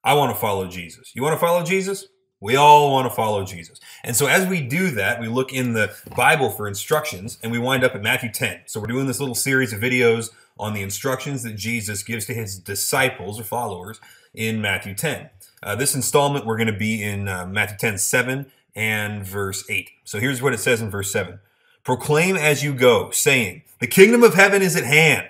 I want to follow Jesus. You want to follow Jesus? We all want to follow Jesus. And so as we do that, we look in the Bible for instructions, and we wind up at Matthew 10. So we're doing this little series of videos on the instructions that Jesus gives to his disciples or followers in Matthew 10. This installment, we're going to be in Matthew 10, 7 and verse 8. So here's what it says in verse 7. Proclaim as you go, saying, the kingdom of heaven is at hand.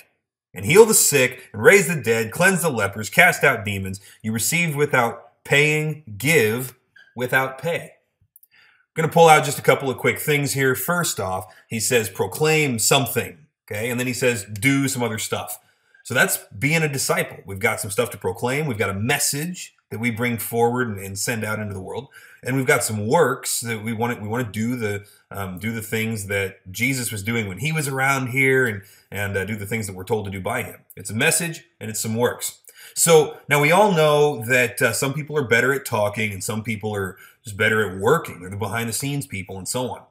And heal the sick, and raise the dead, cleanse the lepers, cast out demons. You receive without paying, give without pay. I'm going to pull out just a couple of quick things here. First off, he says proclaim something, okay? And then he says do some other stuff. So that's being a disciple. We've got some stuff to proclaim. We've got a message that we bring forward and send out into the world. And we've got some works that we want to do the things that Jesus was doing when he was around here, and do the things that we're told to do by him. It's a message and it's some works. So now we all know that some people are better at talking and some people are just better at working. They're the behind the scenes people and so on.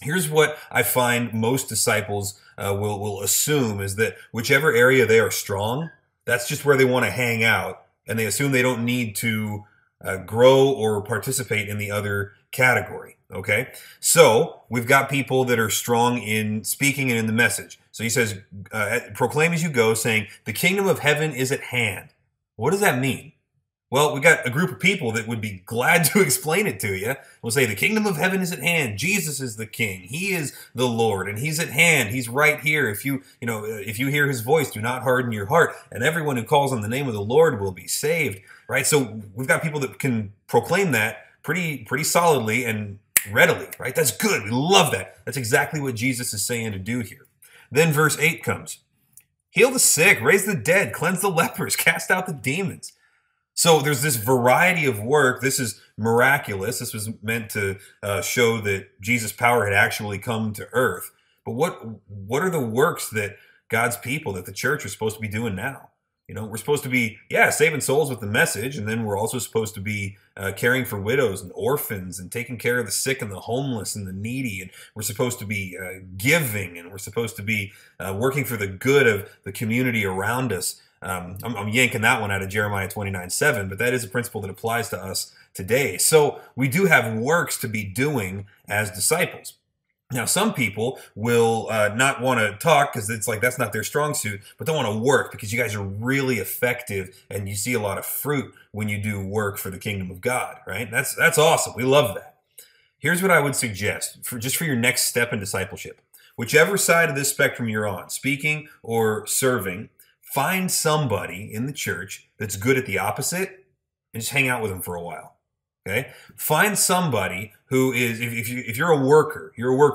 Here's what I find most disciples will assume is that whichever area they are strong, that's just where they want to hang out. And they assume they don't need to grow or participate in the other category, okay? So we've got people that are strong in speaking and in the message. So he says, proclaim as you go, saying, the kingdom of heaven is at hand. What does that mean? Well, we got a group of people that would be glad to explain it to you. We'll say the kingdom of heaven is at hand. Jesus is the king. He is the Lord, and he's at hand. He's right here. If you hear his voice, do not harden your heart. And everyone who calls on the name of the Lord will be saved. Right? So we've got people that can proclaim that pretty solidly and readily. Right? That's good. We love that. That's exactly what Jesus is saying to do here. Then verse 8 comes. Heal the sick, raise the dead, cleanse the lepers, cast out the demons. So there's this variety of work. This is miraculous. This was meant to show that Jesus' power had actually come to earth. But what are the works that God's people, that the church, are supposed to be doing now? You know, we're supposed to be, saving souls with the message, and then we're also supposed to be caring for widows and orphans and taking care of the sick and the homeless and the needy. And we're supposed to be giving, and we're supposed to be working for the good of the community around us. I'm yanking that one out of Jeremiah 29:7, but that is a principle that applies to us today. So we do have works to be doing as disciples. Now, some people will not want to talk because it's like that's not their strong suit, but they want to work because you guys are really effective and you see a lot of fruit when you do work for the kingdom of God, right? That's awesome. We love that. Here's what I would suggest for your next step in discipleship. Whichever side of this spectrum you're on, speaking or serving, find somebody in the church that's good at the opposite and just hang out with them for a while. Okay? Find somebody who is, if you're a worker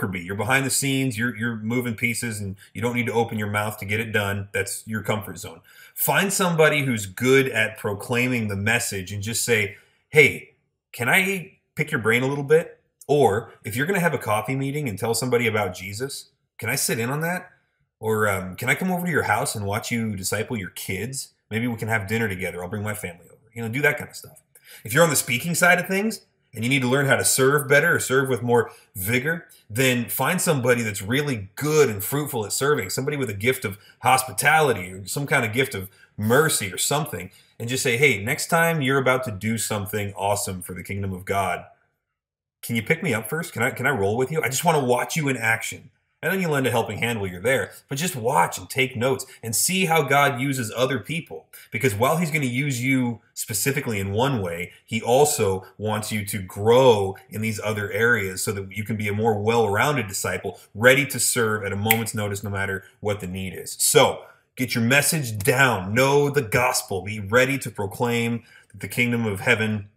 bee. You're behind the scenes, you're moving pieces, and you don't need to open your mouth to get it done. That's your comfort zone. Find somebody who's good at proclaiming the message and just say, hey, can I pick your brain a little bit? Or if you're going to have a coffee meeting and tell somebody about Jesus, can I sit in on that? Or can I come over to your house and watch you disciple your kids? Maybe we can have dinner together. I'll bring my family over. You know, do that kind of stuff. If you're on the speaking side of things and you need to learn how to serve better or serve with more vigor, then find somebody that's really good and fruitful at serving, somebody with a gift of hospitality or some kind of gift of mercy or something, and just say, hey, next time you're about to do something awesome for the kingdom of God, can you pick me up first? Can I roll with you? I just want to watch you in action. And then you lend a helping hand while you're there. But just watch and take notes and see how God uses other people. Because while he's going to use you specifically in one way, he also wants you to grow in these other areas so that you can be a more well-rounded disciple, ready to serve at a moment's notice no matter what the need is. So get your message down. Know the gospel. Be ready to proclaim that the kingdom of heaven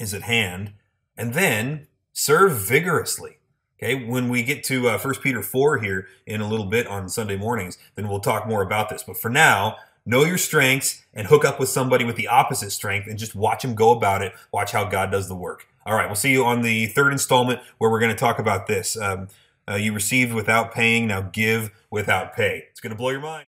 is at hand. And then serve vigorously. Okay, when we get to 1 Peter 4 here in a little bit on Sunday mornings, then we'll talk more about this. But for now, know your strengths and hook up with somebody with the opposite strength and just watch them go about it. Watch how God does the work. All right, we'll see you on the third installment where we're going to talk about this. You received without paying, now give without pay. It's going to blow your mind.